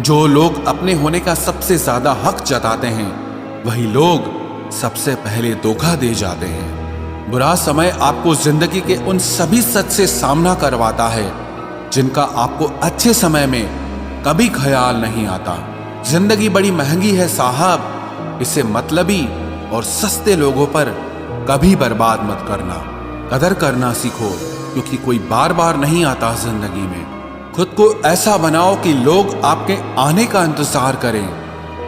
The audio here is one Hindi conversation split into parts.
जो लोग अपने होने का सबसे ज्यादा हक जताते हैं वही लोग सबसे पहले धोखा दे जाते हैं। बुरा समय आपको जिंदगी के उन सभी सच से सामना करवाता है जिनका आपको अच्छे समय में कभी ख्याल नहीं आता। जिंदगी बड़ी महंगी है साहब, इसे मतलबी और सस्ते लोगों पर कभी बर्बाद मत करना। कदर करना सीखो, क्योंकि कोई बार बार नहीं आता जिंदगी में। खुद को ऐसा बनाओ कि लोग आपके आने का इंतजार करें,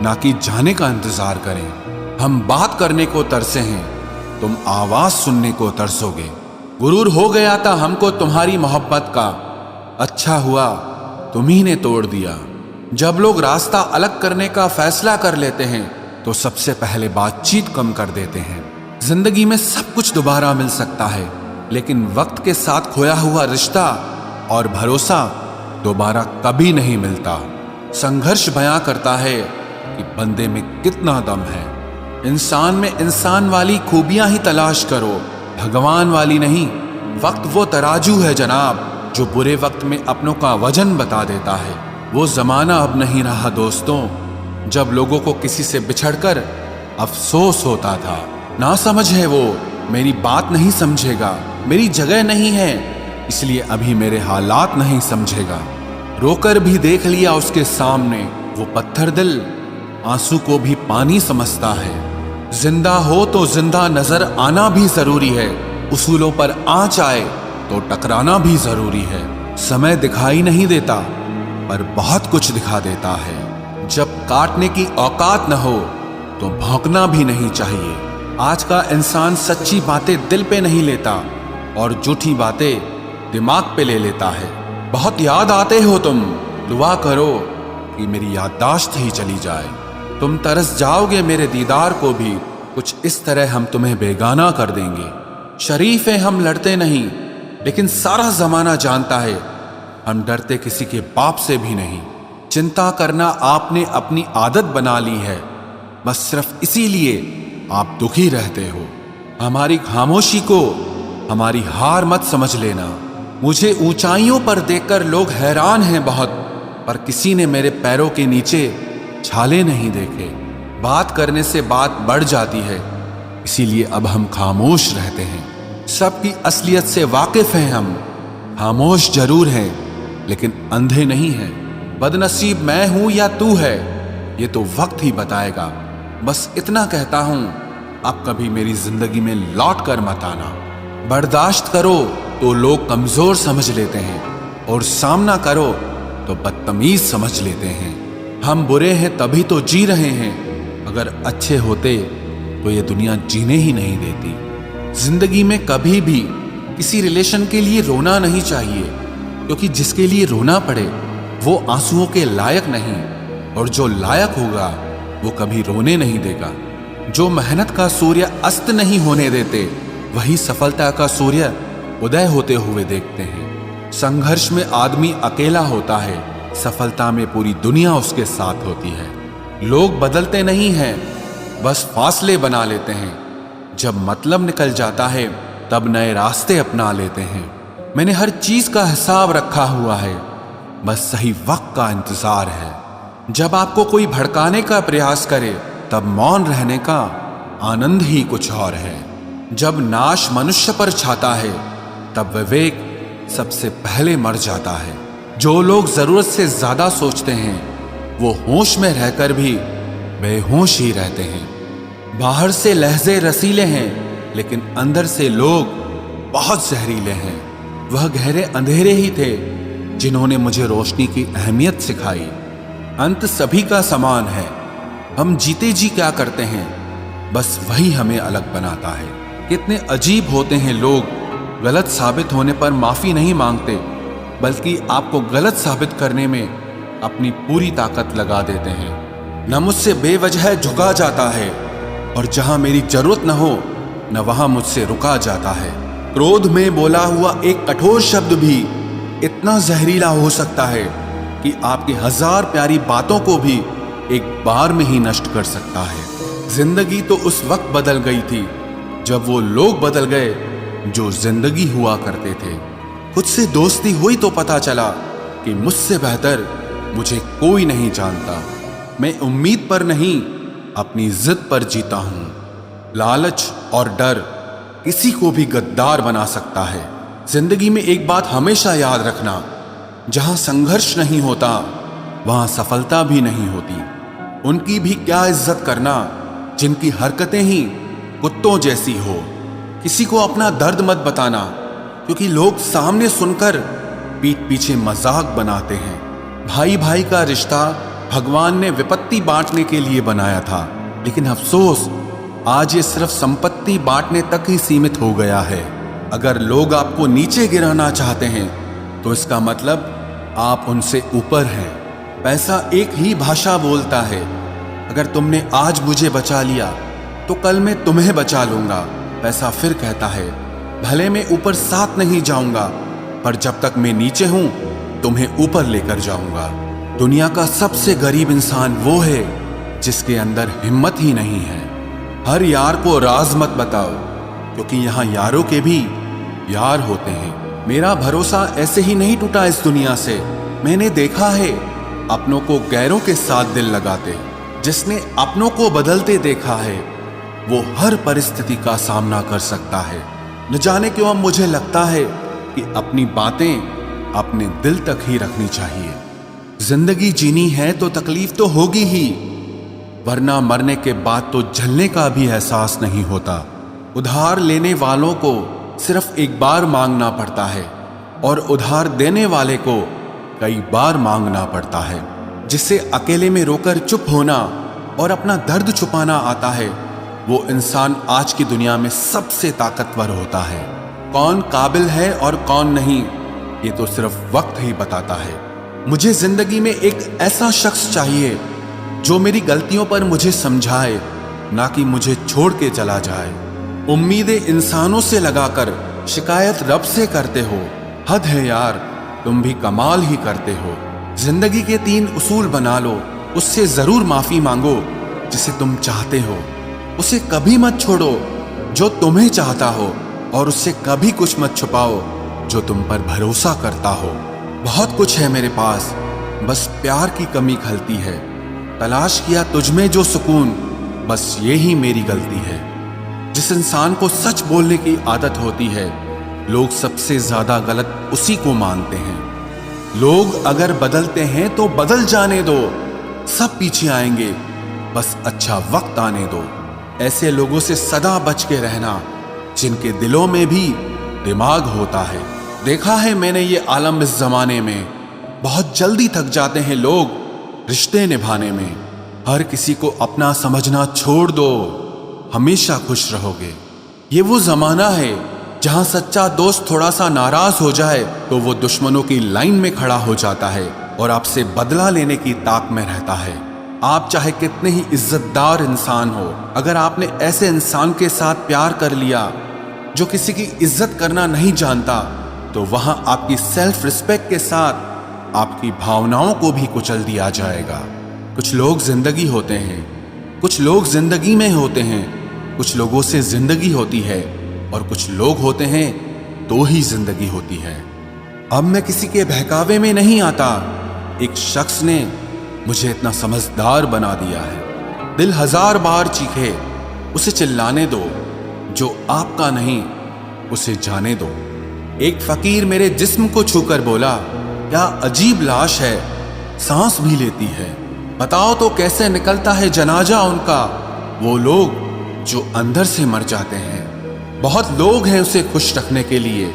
ना कि जाने का इंतजार करें। हम बात करने को तरसे हैं, तुम आवाज सुनने को तरसोगे। गुरूर हो गया था हमको तुम्हारी मोहब्बत का, अच्छा हुआ तुम्ही ने तोड़ दिया। जब लोग रास्ता अलग करने का फैसला कर लेते हैं तो सबसे पहले बातचीत कम कर देते हैं। जिंदगी में सब कुछ दोबारा मिल सकता है, लेकिन वक्त के साथ खोया हुआ रिश्ता और भरोसा दोबारा कभी नहीं मिलता। संघर्ष बयां करता है कि बंदे में कितना दम है। इंसान में इंसान वाली खूबियां ही तलाश करो, भगवान वाली नहीं। वक्त वो तराजू है जनाब, जो बुरे वक्त में अपनों का वजन बता देता है। वो जमाना अब नहीं रहा दोस्तों, जब लोगों को किसी से बिछड़कर अफसोस होता था। ना समझ है वो, मेरी बात नहीं समझेगा, मेरी जगह नहीं है इसलिए अभी मेरे हालात नहीं समझेगा। रोकर भी देख लिया उसके सामने, वो पत्थर दिल आंसू को भी पानी समझता है। जिंदा हो तो जिंदा नजर आना भी जरूरी है, उसूलों पर आंच आए तो टकराना भी जरूरी है। समय दिखाई नहीं देता पर बहुत कुछ दिखा देता है। जब काटने की औकात न हो तो भौंकना भी नहीं चाहिए। आज का इंसान सच्ची बातें दिल पे नहीं लेता और झूठी बातें दिमाग पे ले लेता है। बहुत याद आते हो तुम, दुआ करो कि मेरी याददाश्त ही चली जाए। तुम तरस जाओगे मेरे दीदार को भी, कुछ इस तरह हम तुम्हें बेगाना कर देंगे। शरीफ है हम लड़ते नहीं, लेकिन सारा जमाना जानता है हम डरते किसी के बाप से भी नहीं। चिंता करना आपने अपनी आदत बना ली है, बस सिर्फ इसीलिए आप दुखी रहते हो। हमारी खामोशी को हमारी हार मत समझ लेना। मुझे ऊंचाइयों पर देखकर लोग हैरान हैं बहुत, पर किसी ने मेरे पैरों के नीचे छाले नहीं देखे। बात करने से बात बढ़ जाती है, इसीलिए अब हम खामोश रहते हैं। सबकी असलियत से वाकिफ हैं हम, खामोश जरूर हैं लेकिन अंधे नहीं हैं। बदनसीब मैं हूं या तू है, ये तो वक्त ही बताएगा। बस इतना कहता हूं, अब कभी मेरी जिंदगी में लौट कर मत आना। बर्दाश्त करो तो लोग कमजोर समझ लेते हैं, और सामना करो तो बदतमीज समझ लेते हैं। हम बुरे हैं तभी तो जी रहे हैं, अगर अच्छे होते तो ये दुनिया जीने ही नहीं देती। जिंदगी में कभी भी किसी रिलेशन के लिए रोना नहीं चाहिए, क्योंकि जिसके लिए रोना पड़े वो आंसुओं के लायक नहीं, और जो लायक होगा वो कभी रोने नहीं देगा। जो मेहनत का सूर्य अस्त नहीं होने देते, वही सफलता का सूर्य उदय होते हुए देखते हैं। संघर्ष में आदमी अकेला होता है, सफलता में पूरी दुनिया उसके साथ होती है। लोग बदलते नहीं हैं, बस फासले बना लेते हैं। जब मतलब निकल जाता है तब नए रास्ते अपना लेते हैं। मैंने हर चीज का हिसाब रखा हुआ है, बस सही वक्त का इंतजार है। जब आपको कोई भड़काने का प्रयास करे तब मौन रहने का आनंद ही कुछ और है। जब नाश मनुष्य पर छाता है तब विवेक सबसे पहले मर जाता है। जो लोग जरूरत से ज्यादा सोचते हैं वो होश में रहकर भी बेहोश ही रहते हैं। बाहर से लहजे रसीले हैं, लेकिन अंदर से लोग बहुत जहरीले हैं। वह गहरे अंधेरे ही थे जिन्होंने मुझे रोशनी की अहमियत सिखाई। अंत सभी का समान है, हम जीते जी क्या करते हैं बस वही हमें अलग बनाता है। कितने अजीब होते हैं लोग, गलत साबित होने पर माफी नहीं मांगते, बल्कि आपको गलत साबित करने में अपनी पूरी ताकत लगा देते हैं। न मुझसे बेवजह झुका जाता है, और जहां मेरी जरूरत न हो न वहां मुझसे रुका जाता है। क्रोध में बोला हुआ एक कठोर शब्द भी इतना जहरीला हो सकता है कि आपकी 1000 प्यारी बातों को भी एक बार में ही नष्ट कर सकता है। जिंदगी तो उस वक्त बदल गई थी जब वो लोग बदल गए जो जिंदगी हुआ करते थे। खुद से दोस्ती हुई तो पता चला कि मुझसे बेहतर मुझे कोई नहीं जानता। मैं उम्मीद पर नहीं, अपनी जिद पर जीता हूं। लालच और डर किसी को भी गद्दार बना सकता है। जिंदगी में एक बात हमेशा याद रखना, जहां संघर्ष नहीं होता वहां सफलता भी नहीं होती। उनकी भी क्या इज्जत करना जिनकी हरकतें ही कुत्तों जैसी हो। किसी को अपना दर्द मत बताना, क्योंकि लोग सामने सुनकर पीठ पीछे मजाक बनाते हैं। भाई भाई का रिश्ता भगवान ने विपत्ति बांटने के लिए बनाया था, लेकिन अफसोस आज ये सिर्फ संपत्ति बांटने तक ही सीमित हो गया है। अगर लोग आपको नीचे गिराना चाहते हैं तो इसका मतलब आप उनसे ऊपर हैं। पैसा एक ही भाषा बोलता है। अगर तुमने आज मुझे बचा लिया तो कल मैं तुम्हें बचा लूंगा। पैसा फिर कहता है, भले मैं ऊपर साथ नहीं जाऊंगा, पर जब तक मैं नीचे हूं तुम्हें ऊपर लेकर जाऊंगा। दुनिया का सबसे गरीब इंसान वो है जिसके अंदर हिम्मत ही नहीं है। हर यार को राज मत बताओ, क्योंकि यहां यारों के भी यार होते हैं। मेरा भरोसा ऐसे ही नहीं टूटा इस दुनिया से। मैंने देखा है अपनों को गैरों के साथ दिल लगाते। जिसने अपनों को बदलते देखा है वो हर परिस्थिति का सामना कर सकता है। न जाने क्यों अब मुझे लगता है कि अपनी बातें अपने दिल तक ही रखनी चाहिए। जिंदगी जीनी है तो तकलीफ तो होगी ही, वरना मरने के बाद तो जलने का भी एहसास नहीं होता। उधार लेने वालों को सिर्फ एक बार मांगना पड़ता है और उधार देने वाले को कई बार मांगना पड़ता है। जिसे अकेले में रोकर चुप होना और अपना दर्द छुपाना आता है, वो इंसान आज की दुनिया में सबसे ताकतवर होता है। कौन काबिल है और कौन नहीं, ये तो सिर्फ वक्त ही बताता है। मुझे जिंदगी में एक ऐसा शख्स चाहिए जो मेरी गलतियों पर मुझे समझाए, ना कि मुझे छोड़ के चला जाए। उम्मीदें इंसानों से लगाकर शिकायत रब से करते हो। हद है यार, तुम भी कमाल ही करते हो। जिंदगी के 3 उसूल बना लो, उससे जरूर माफी मांगो जिसे तुम चाहते हो। उसे कभी मत छोड़ो जो तुम्हें चाहता हो, और उससे कभी कुछ मत छुपाओ जो तुम पर भरोसा करता हो। बहुत कुछ है मेरे पास, बस प्यार की कमी खलती है। तलाश किया तुझमें जो सुकून, बस ये ही मेरी गलती है। जिस इंसान को सच बोलने की आदत होती है, लोग सबसे ज्यादा गलत उसी को मानते हैं। लोग अगर बदलते हैं तो बदल जाने दो, सब पीछे आएंगे, बस अच्छा वक्त आने दो। ऐसे लोगों से सदा बच के रहना जिनके दिलों में भी दिमाग होता है। देखा है मैंने ये आलम इस जमाने में, बहुत जल्दी थक जाते हैं लोग रिश्ते निभाने में। हर किसी को अपना समझना छोड़ दो, हमेशा खुश रहोगे। ये वो जमाना है जहां सच्चा दोस्त थोड़ा सा नाराज हो जाए तो वो दुश्मनों की लाइन में खड़ा हो जाता है और आपसे बदला लेने की ताक में रहता है। आप चाहे कितने ही इज्जतदार इंसान हो, अगर आपने ऐसे इंसान के साथ प्यार कर लिया जो किसी की इज्जत करना नहीं जानता, तो वहां आपकी सेल्फ रिस्पेक्ट के साथ आपकी भावनाओं को भी कुचल दिया जाएगा। कुछ लोग जिंदगी होते हैं, कुछ लोग जिंदगी में होते हैं, कुछ लोगों से जिंदगी होती है और कुछ लोग होते हैं तो ही जिंदगी होती है। अब मैं किसी के बहकावे में नहीं आता। एक शख्स ने मुझे इतना समझदार बना दिया है। दिल 1000 बार चीखे, उसे चिल्लाने दो। जो आपका नहीं उसे जाने दो। एक फकीर मेरे जिस्म को छूकर बोला, क्या अजीब लाश है, सांस भी लेती है। बताओ तो कैसे निकलता है जनाजा उनका, वो लोग जो अंदर से मर जाते हैं। बहुत लोग हैं उसे खुश रखने के लिए,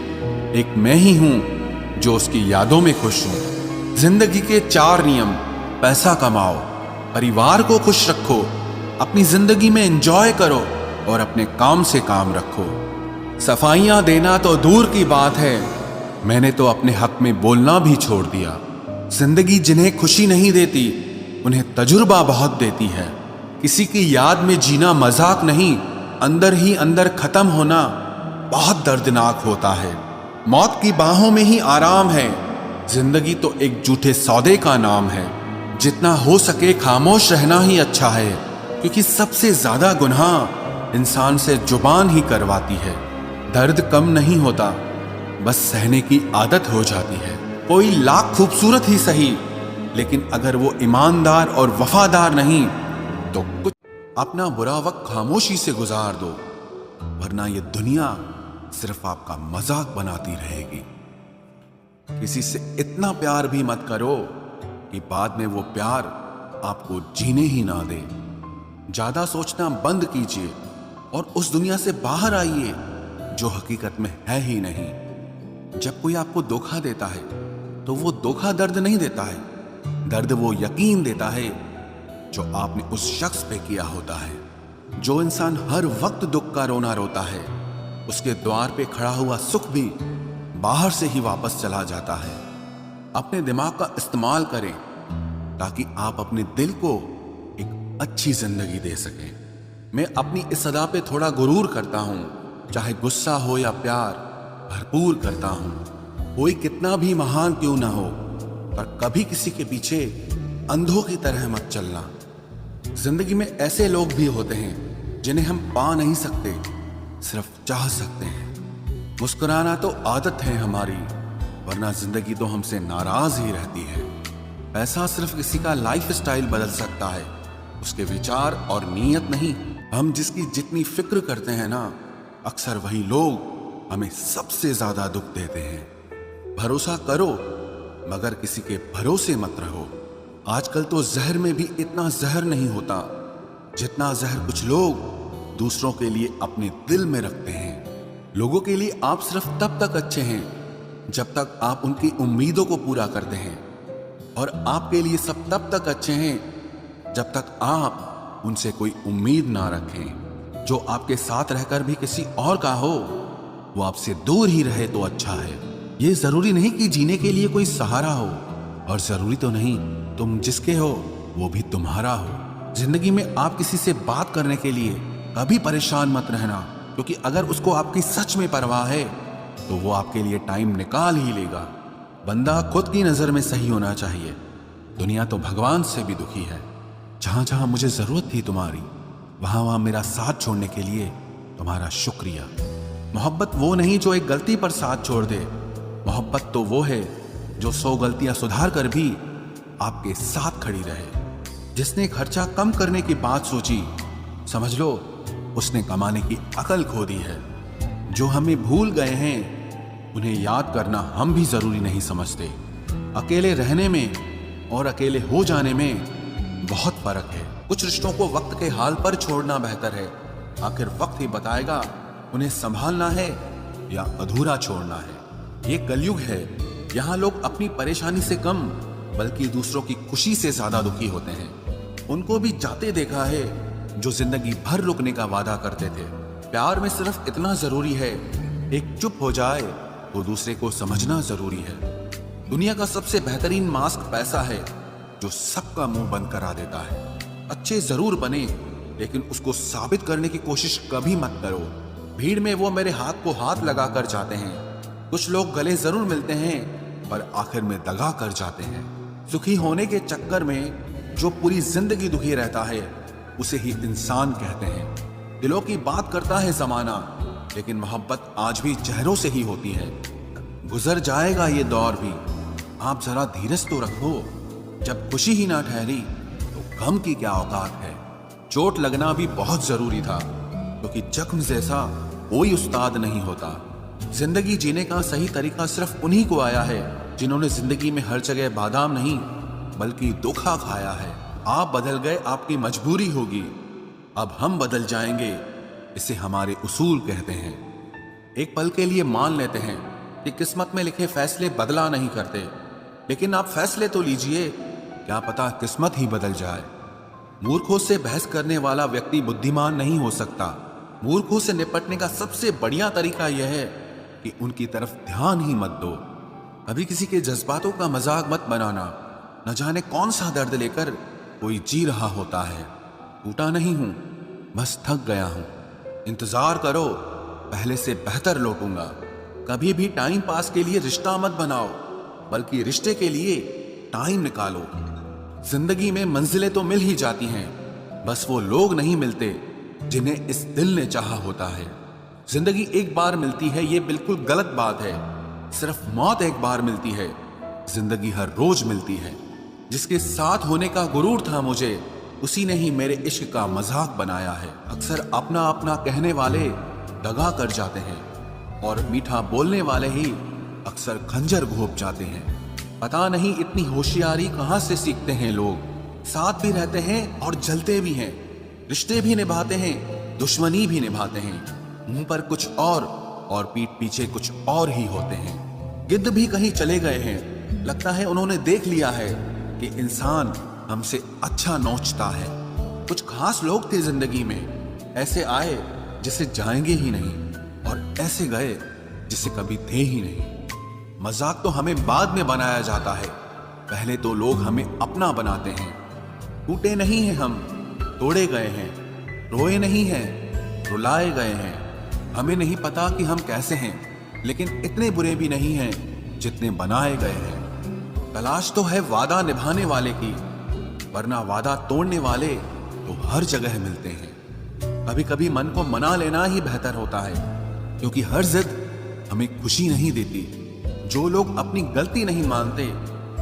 एक मैं ही हूं जो उसकी यादों में खुश हूं। जिंदगी के 4 नियम: पैसा कमाओ, परिवार को खुश रखो, अपनी जिंदगी में एंजॉय करो और अपने काम से काम रखो। सफाइयां देना तो दूर की बात है, मैंने तो अपने हक में बोलना भी छोड़ दिया। जिंदगी जिन्हें खुशी नहीं देती उन्हें तजुर्बा बहुत देती है। किसी की याद में जीना मजाक नहीं, अंदर ही अंदर खत्म होना बहुत दर्दनाक होता है। मौत की बाहों में ही आराम है। जिंदगी तो एक झूठे सौदे का नाम है। जितना हो सके खामोश रहना ही अच्छा है, क्योंकि सबसे ज्यादा गुनाह इंसान से जुबान ही करवाती है। दर्द कम नहीं होता, बस सहने की आदत हो जाती है। कोई लाख खूबसूरत ही सही, लेकिन अगर वो ईमानदार और वफादार नहीं तो कुछ अपना बुरा वक्त खामोशी से गुजार दो, वरना ये दुनिया सिर्फ आपका मजाक बनाती रहेगी। किसी से इतना प्यार भी मत करो कि बाद में वो प्यार आपको जीने ही ना दे। ज्यादा सोचना बंद कीजिए और उस दुनिया से बाहर आइए जो हकीकत में है ही नहीं। जब कोई आपको धोखा देता है तो वो धोखा दर्द नहीं देता है, दर्द वो यकीन देता है जो आपने उस शख्स पे किया होता है। जो इंसान हर वक्त दुख का रोना रोता है, उसके द्वार पे खड़ा हुआ सुख भी बाहर से ही वापस चला जाता है। अपने दिमाग का इस्तेमाल करें ताकि आप अपने दिल को एक अच्छी जिंदगी दे सकें। मैं अपनी इस सदा पे थोड़ा गुरूर करता हूं, चाहे गुस्सा हो या प्यार भरपूर करता हूं। कोई कितना भी महान क्यों ना हो, पर कभी किसी के पीछे अंधों की तरह मत चलना। जिंदगी में ऐसे लोग भी होते हैं जिन्हें हम पा नहीं सकते, सिर्फ चाह सकते हैं। मुस्कुराना तो आदत है हमारी, वरना जिंदगी तो हमसे नाराज ही रहती है। पैसा सिर्फ किसी का लाइफ स्टाइल बदल सकता है, उसके विचार और नीयत नहीं। हम जिसकी जितनी फिक्र करते हैं ना, अक्सर वही लोग हमें सबसे ज्यादा दुख देते हैं। भरोसा करो मगर किसी के भरोसे मत रहो। आजकल तो जहर में भी इतना जहर नहीं होता जितना जहर कुछ लोग दूसरों के लिए अपने दिल में रखते हैं। लोगों के लिए आप सिर्फ तब तक अच्छे हैं जब तक आप उनकी उम्मीदों को पूरा करते हैं, और आपके लिए सब तब तक अच्छे हैं जब तक आप उनसे कोई उम्मीद ना रखें। जो आपके साथ रहकर भी किसी और का हो, वो आपसे दूर ही रहे तो अच्छा है। ये जरूरी नहीं कि जीने के लिए कोई सहारा हो, और जरूरी तो नहीं तुम जिसके हो वो भी तुम्हारा हो। जिंदगी में आप किसी से बात करने के लिए कभी परेशान मत रहना, क्योंकि अगर उसको आपकी सच में परवाह है तो वो आपके लिए टाइम निकाल ही लेगा। बंदा खुद की नजर में सही होना चाहिए। दुनिया तो भगवान से भी दुखी है। जहां जहां मुझे जरूरत थी तुम्हारी, वहां वहां मेरा साथ छोड़ने के लिए तुम्हारा शुक्रिया। मोहब्बत वो नहीं जो एक गलती पर साथ छोड़ दे, मोहब्बत तो वो है जो 100 गलतियां सुधार कर भी आपके साथ खड़ी रहे। जिसने खर्चा कम करने की बात सोची, समझ लो उसने कमाने की अकल खो दी है। जो हमें भूल गए हैं उन्हें याद करना हम भी जरूरी नहीं समझते। अकेले रहने में और अकेले हो जाने में बहुत फर्क है। कुछ रिश्तों को वक्त के हाल पर छोड़ना बेहतर है। आखिर वक्त ही बताएगा उन्हें संभालना है या अधूरा छोड़ना है। ये कलयुग है, यहाँ लोग अपनी परेशानी से कम बल्कि दूसरों की खुशी से ज्यादा दुखी होते हैं। उनको भी जाते देखा है जो जिंदगी भर रुकने का वादा करते थे। प्यार में सिर्फ इतना जरूरी है, एक चुप हो जाए तो दूसरे को समझना जरूरी है। दुनिया का सबसे बेहतरीन मास्क पैसा है जो सबका मुंह बंद करा देता है। अच्छे जरूर बने, लेकिन उसको साबित करने की कोशिश कभी मत करो। भीड़ में वो मेरे हाथ को हाथ लगा कर जाते हैं। कुछ लोग गले जरूर मिलते हैं पर आखिर में दगा कर जाते हैं। सुखी होने के चक्कर में जो पूरी जिंदगी दुखी रहता है उसे ही इंसान कहते हैं। दिलों की बात करता है जमाना, लेकिन मोहब्बत आज भी चेहरों से ही होती है। गुजर जाएगा ये दौर भी, आप जरा धीरज तो रखो। जब खुशी ही ना ठहरी तो गम की क्या औकात है। चोट लगना भी बहुत जरूरी था, क्योंकि जख्म जैसा कोई उस्ताद नहीं होता। जिंदगी जीने का सही तरीका सिर्फ उन्हीं को आया है जिन्होंने जिंदगी में हर जगह बादाम नहीं बल्कि धोखा खाया है। आप बदल गए, आपकी मजबूरी होगी, अब हम बदल जाएंगे, इसे हमारे उसूल कहते हैं। एक पल के लिए मान लेते हैं कि किस्मत में लिखे फैसले बदला नहीं करते, लेकिन आप फैसले तो लीजिए, क्या पता किस्मत ही बदल जाए। मूर्खों से बहस करने वाला व्यक्ति बुद्धिमान नहीं हो सकता। मूर्खों से निपटने का सबसे बढ़िया तरीका यह है कि उनकी तरफ ध्यान ही मत दो। कभी किसी के जज्बातों का मजाक मत बनाना। न जाने कौन सा दर्द लेकर कोई जी रहा होता है। टूटा नहीं हूं, बस थक गया हूं। इंतजार करो, पहले से बेहतर लौटूंगा। कभी भी टाइम पास के लिए रिश्ता मत बनाओ, बल्कि रिश्ते के लिए टाइम निकालो। जिंदगी में मंजिलें तो मिल ही जाती हैं, बस वो लोग नहीं मिलते जिन्हें इस दिल ने चाहा होता है। जिंदगी एक बार मिलती है, ये बिल्कुल गलत बात है। सिर्फ मौत एक बार मिलती है, जिंदगी हर रोज मिलती है। जिसके साथ होने का गुरूर था मुझे, उसी ने ही मेरे इश्क का मजाक बनाया है। अक्सर अपना अपना कहने वाले दगा कर जाते हैं और मीठा बोलने वाले ही अक्सर खंजर घोंप जाते हैं। पता नहीं इतनी होशियारी कहाँ से सीखते हैं लोग। साथ भी रहते हैं और जलते भी हैं, रिश्ते भी निभाते हैं, दुश्मनी भी निभाते हैं। मुंह पर कुछ और पीठ पीछे कुछ और ही होते हैं। गिद्ध भी कहीं चले गए हैं, लगता है उन्होंने देख लिया है कि इंसान हमसे अच्छा नोचता है। कुछ खास लोग थे जिंदगी में, ऐसे आए जिसे जाएंगे ही नहीं और ऐसे गए जिसे कभी थे ही नहीं। मजाक तो हमें बाद में बनाया जाता है, पहले तो लोग हमें अपना बनाते हैं। टूटे नहीं हैं हम, तोड़े गए हैं, रोए नहीं हैं, रुलाए गए हैं। हमें नहीं पता कि हम कैसे हैं, लेकिन इतने बुरे भी नहीं हैं जितने बनाए गए हैं। तलाश तो है वादा निभाने वाले की, वरना वादा तोड़ने वाले तो हर जगह मिलते हैं। कभी कभी मन को मना लेना ही बेहतर होता है, क्योंकि हर जिद हमें खुशी नहीं देती। जो लोग अपनी गलती नहीं मानते,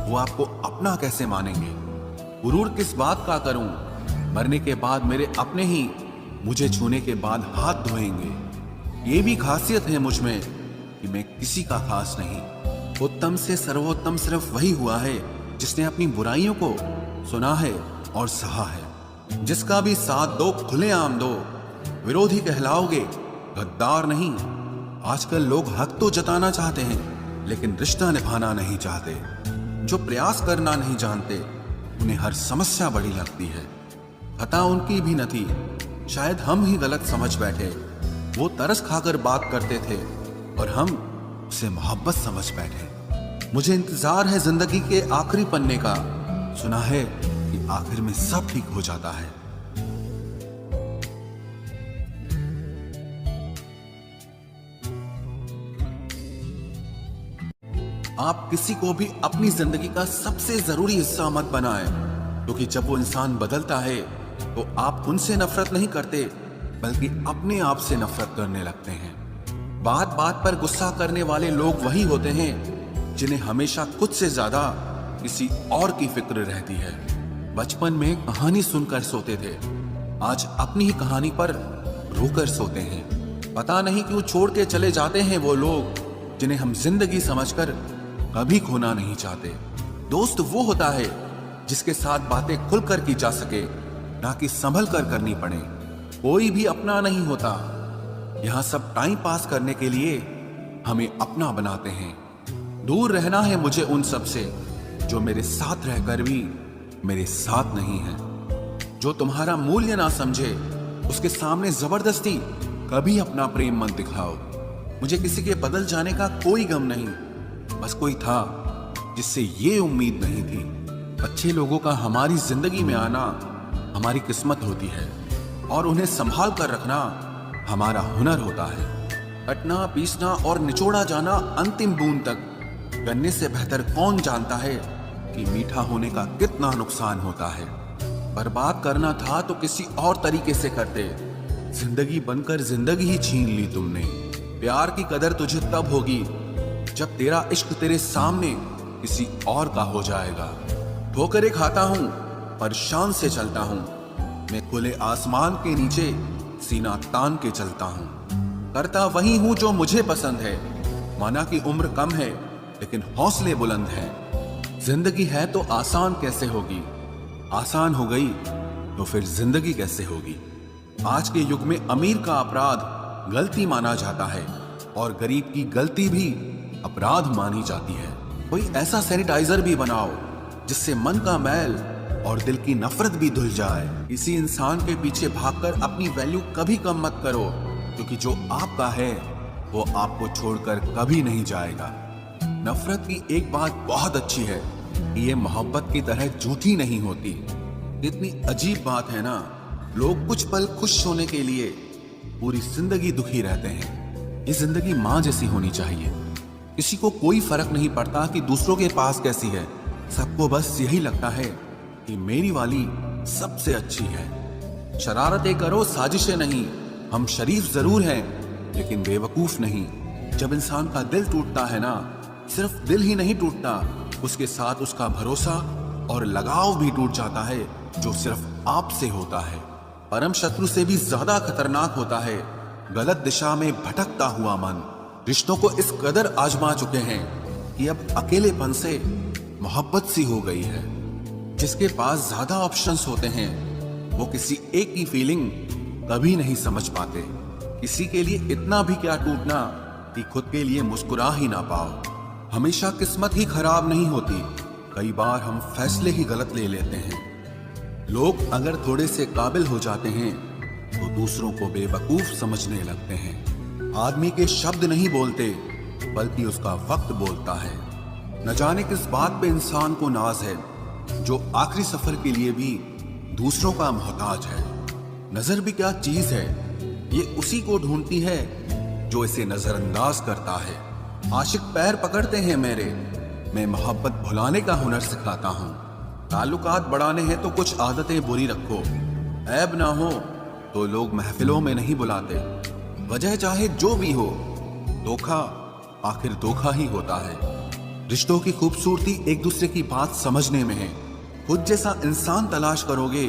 वो आपको अपना कैसे मानेंगे? गुरूर किस बात का करूं? मरने के बाद मेरे अपने ही मुझे छूने के बाद हाथ धोएंगे। ये भी खासियत है मुझ में कि मैं किसी का खास नहीं। उत्तम से सर्वोत्तम सिर्फ वही हुआ है जिसने अपनी बुराइयों को सुना है और सहा है। जिसका भी साथ दो खुलेआम दो, विरोधी कहलाओगे, गद्दार नहीं। आजकल लोग हक तो जताना चाहते हैं, लेकिन रिश्ता निभाना नहीं चाहते। जो प्रयास करना नहीं जानते, उन्हें हर समस्या बड़ी लगती है। खता उनकी भी न थी, शायद हम ही गलत समझ बैठे। वो तरस खाकर बात करते थे और हम उसे मोहब्बत समझ बैठे। मुझे इंतजार है जिंदगी के आखिरी पन्ने का, सुना है कि आखिर में सब ठीक हो जाता है। आप किसी को भी अपनी जिंदगी का सबसे जरूरी हिस्सा मत बनाएं, क्योंकि जब वो इंसान बदलता है तो आप उनसे नफरत नहीं करते, बल्कि अपने आप से नफरत करने लगते हैं। बात बात पर गुस्सा करने वाले लोग वही होते हैं जिन्हें हमेशा खुद से ज्यादा किसी और की फिक्र रहती है। बचपन में कहानी सुनकर सोते थे, आज अपनी ही कहानी पर रोकर सोते हैं। पता नहीं क्यों छोड़ के चले जाते हैं वो लोग जिन्हें हम जिंदगी समझकर कभी खोना नहीं चाहते। दोस्त वो होता है जिसके साथ बातें खुलकर की जा सके, ना कि संभल कर करनी पड़े। कोई भी अपना नहीं होता, यहां सब टाइम पास करने के लिए हमें अपना बनाते हैं। दूर रहना है मुझे उन सब से जो मेरे साथ रहकर भी मेरे साथ नहीं है। जो तुम्हारा मूल्य ना समझे, उसके सामने जबरदस्ती कभी अपना प्रेम मत दिखाओ। मुझे किसी के बदल जाने का कोई गम नहीं, बस कोई था जिससे ये उम्मीद नहीं थी। अच्छे लोगों का हमारी जिंदगी में आना हमारी किस्मत होती है, और उन्हें संभाल कर रखना हमारा हुनर होता है। कटना, पीसना और निचोड़ा जाना अंतिम बूंद तक करने से बेहतर कौन जानता है कि मीठा होने का कितना नुकसान होता है। बर्बाद करना था तो किसी और तरीके से करते, जिंदगी बनकर जिंदगी ही छीन ली तुमने। प्यार की कदर तुझे तब होगी जब तेरा इश्क तेरे सामने किसी और का हो जाएगा। ठोकरें खाता हूं पर शान से चलता हूं, मैं खुले आसमान के नीचे सीना तान के चलता हूं। करता वही हूं जो मुझे पसंद है, माना कि उम्र कम है लेकिन हौसले बुलंद हैं। जिंदगी है तो आसान कैसे होगी, आसान हो गई तो फिर जिंदगी कैसे होगी। आज के युग में अमीर का अपराध गलती माना जाता है और गरीब की गलती भी अपराध मानी जाती है। कोई ऐसा सैनिटाइजर भी बनाओ जिससे मन का मैल और दिल की नफरत भी धुल जाए। इसी इंसान के पीछे भागकर अपनी वैल्यू कभी कम मत करो, क्योंकि जो आपका है वो आपको छोड़कर कभी नहीं जाएगा। नफरत की एक बात बहुत अच्छी है कि ये मोहब्बत की तरह झूठी नहीं होती। इतनी अजीब बात है ना, लोग कुछ पल खुश होने के लिए पूरी जिंदगी दुखी रहते हैं। ये जिंदगी माँ जैसी होनी चाहिए। किसी को कोई फर्क नहीं पड़ता कि दूसरों के पास कैसी है, सबको बस यही लगता है कि मेरी वाली सबसे अच्छी है। शरारतें करो, साजिशें नहीं। हम शरीफ जरूर हैं लेकिन बेवकूफ नहीं। जब इंसान का दिल टूटता है ना, सिर्फ दिल ही नहीं टूटता, उसके साथ उसका भरोसा और लगाव भी टूट जाता है जो सिर्फ आपसे होता है। परम शत्रु से भी ज्यादा खतरनाक होता है गलत दिशा में भटकता हुआ मन। रिश्तों को इस कदर आजमा चुके हैं कि अब अकेलेपन से मोहब्बत सी हो गई है। जिसके पास ज्यादा ऑप्शंस होते हैं वो किसी एक की फीलिंग कभी नहीं समझ पाते। किसी के लिए इतना भी क्या टूटना कि खुद के लिए मुस्कुरा ही ना पाओ। हमेशा किस्मत ही खराब नहीं होती, कई बार हम फैसले ही गलत ले लेते हैं। लोग अगर थोड़े से काबिल हो जाते हैं तो दूसरों को बेवकूफ समझने लगते हैं। आदमी के शब्द नहीं बोलते बल्कि उसका वक्त बोलता है। न जाने किस बात पे इंसान को नाज है जो आखिरी सफर के लिए भी दूसरों का मोहताज है। नजर भी क्या चीज है, ये उसी को ढूंढती है जो इसे नजरअंदाज करता है। आशिक पैर पकड़ते हैं मेरे, मैं मोहब्बत भुलाने का हुनर सिखाता हूँ। ताल्लुकात बढ़ाने हैं तो कुछ आदतें बुरी रखो, ऐब ना हो तो लोग महफिलों में नहीं बुलाते। वजह चाहे जो भी हो, धोखा आखिर धोखा ही होता है। रिश्तों की खूबसूरती एक दूसरे की बात समझने में है। खुद जैसा इंसान तलाश करोगे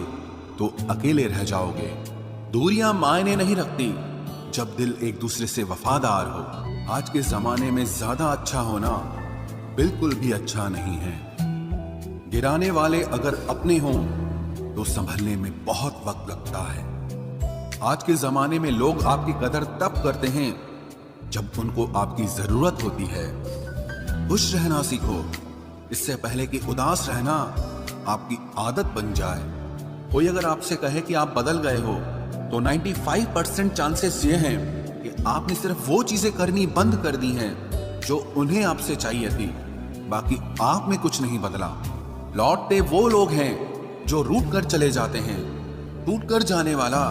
तो अकेले रह जाओगे। दूरियां मायने नहीं रखती जब दिल एक दूसरे से वफादार हो। आज के जमाने में ज्यादा अच्छा होना बिल्कुल भी अच्छा नहीं है। गिराने वाले अगर अपने हों तो संभलने में बहुत वक्त लगता है। आज के जमाने में लोग आपकी कदर तब करते हैं जब उनको आपकी जरूरत होती है। खुश रहना सीखो, इससे पहले कि उदास रहना आपकी आदत बन जाए। कोई अगर आपसे कहे कि आप बदल गए हो तो 95% चांसेस ये हैं कि आपने सिर्फ वो चीजें करनी बंद कर दी हैं जो उन्हें आपसे चाहिए थी। बाकी आप में कुछ नहीं बदला। लौटते वो लोग हैं जो रूठ कर चले जाते हैं। टूट कर जाने वाला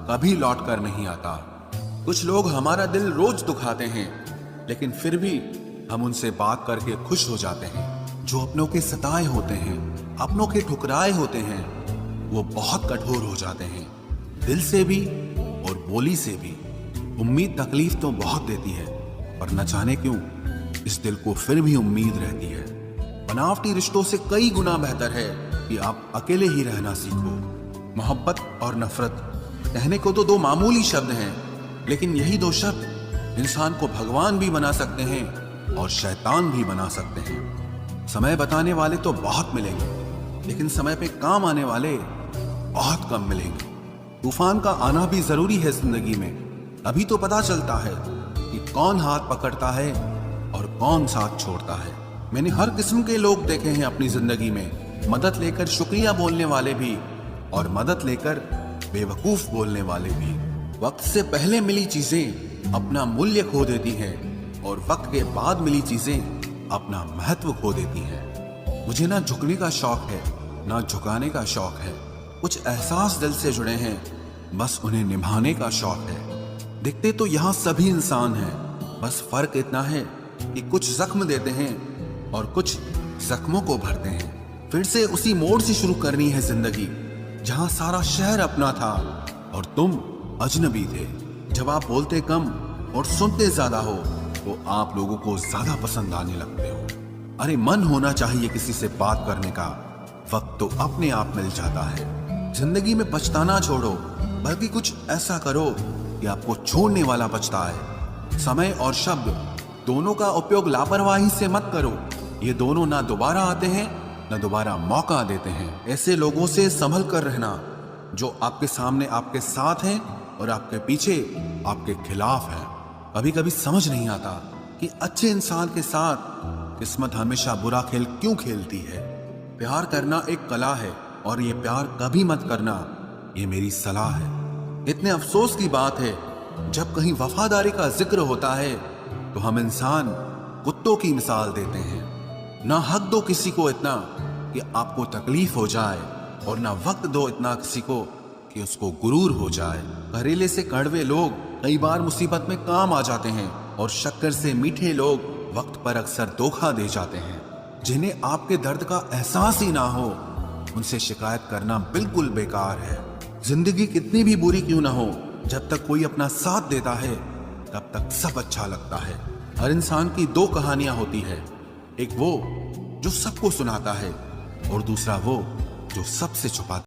कभी लौट कर नहीं आता। कुछ लोग हमारा दिल रोज दुखाते हैं लेकिन फिर भी हम उनसे बात करके खुश हो जाते हैं। जो अपनों के सताए होते हैं, अपनों के ठुकराए होते हैं, वो बहुत कठोर हो जाते हैं, दिल से भी और बोली से भी। उम्मीद तकलीफ तो बहुत देती है पर न जाने क्यों इस दिल को फिर भी उम्मीद रहती है। बनावटी रिश्तों से कई गुना बेहतर है कि आप अकेले ही रहना सीखो। मोहब्बत और नफरत कहने को तो दो मामूली शब्द हैं, लेकिन यही दो शब्द इंसान को भगवान भी बना सकते हैं और शैतान भी बना सकते हैं। समय बताने वाले तो बहुत मिलेंगे लेकिन समय पे काम आने वाले बहुत कम मिलेंगे। तूफान का आना भी जरूरी है जिंदगी में, अभी तो पता चलता है कि कौन हाथ पकड़ता है और कौन साथ छोड़ता है। मैंने हर किस्म के लोग देखे हैं अपनी जिंदगी में, मदद लेकर शुक्रिया बोलने वाले भी और मदद लेकर बेवकूफ बोलने वाले भी। वक्त से पहले मिली चीजें अपना मूल्य खो देती हैं और वक्त के बाद मिली चीजें अपना महत्व खो देती हैं। मुझे ना झुकने का शौक है ना झुकाने का शौक है। कुछ एहसास दिल से जुड़े हैं, बस उन्हें निभाने का शौक है। दिखते तो यहाँ सभी इंसान हैं, बस फर्क इतना है कि कुछ जख्म देते हैं और कुछ जख्मों को भरते हैं। फिर से उसी मोड़ से शुरू करनी है जिंदगी जहाँ सारा शहर अपना था और तुम अजनबी थे। जब आप बोलते कम और सुनते ज्यादा हो तो आप लोगों को ज्यादा पसंद आने लगते हो। अरे मन होना चाहिए किसी से बात करने का, वक्त तो अपने आप मिल जाता है। जिंदगी में पछताना छोड़ो, बल्कि कुछ ऐसा करो कि आपको छोड़ने वाला पछताए। समय और शब्द दोनों का उपयोग लापरवाही से मत करो, ये दोनों ना दोबारा आते हैं ना दोबारा मौका देते हैं। ऐसे लोगों से संभल कर रहना जो आपके सामने आपके साथ हैं और आपके पीछे आपके खिलाफ है। कभी कभी समझ नहीं आता कि अच्छे इंसान के साथ किस्मत हमेशा बुरा खेल क्यों खेलती है। प्यार करना एक कला है और ये प्यार कभी मत करना, ये मेरी सलाह है। इतने अफसोस की बात है जब कहीं वफादारी का जिक्र होता है तो हम इंसान कुत्तों की मिसाल देते हैं। ना हक दो किसी को इतना कि आपको तकलीफ हो जाए और ना वक्त दो इतना किसी को कि उसको गुरूर हो जाए। करेले से कड़वे लोग कई बार मुसीबत में काम आ जाते हैं और शक्कर से मीठे लोग वक्त पर अक्सर धोखा दे जाते हैं। जिन्हें आपके दर्द का एहसास ही ना हो उनसे शिकायत करना बिल्कुल बेकार है। जिंदगी कितनी भी बुरी क्यों ना हो, जब तक कोई अपना साथ देता है तब तक सब अच्छा लगता है। हर इंसान की दो कहानियां होती है, एक वो जो सबको सुनाता है और दूसरा वो जो सबसे छुपाता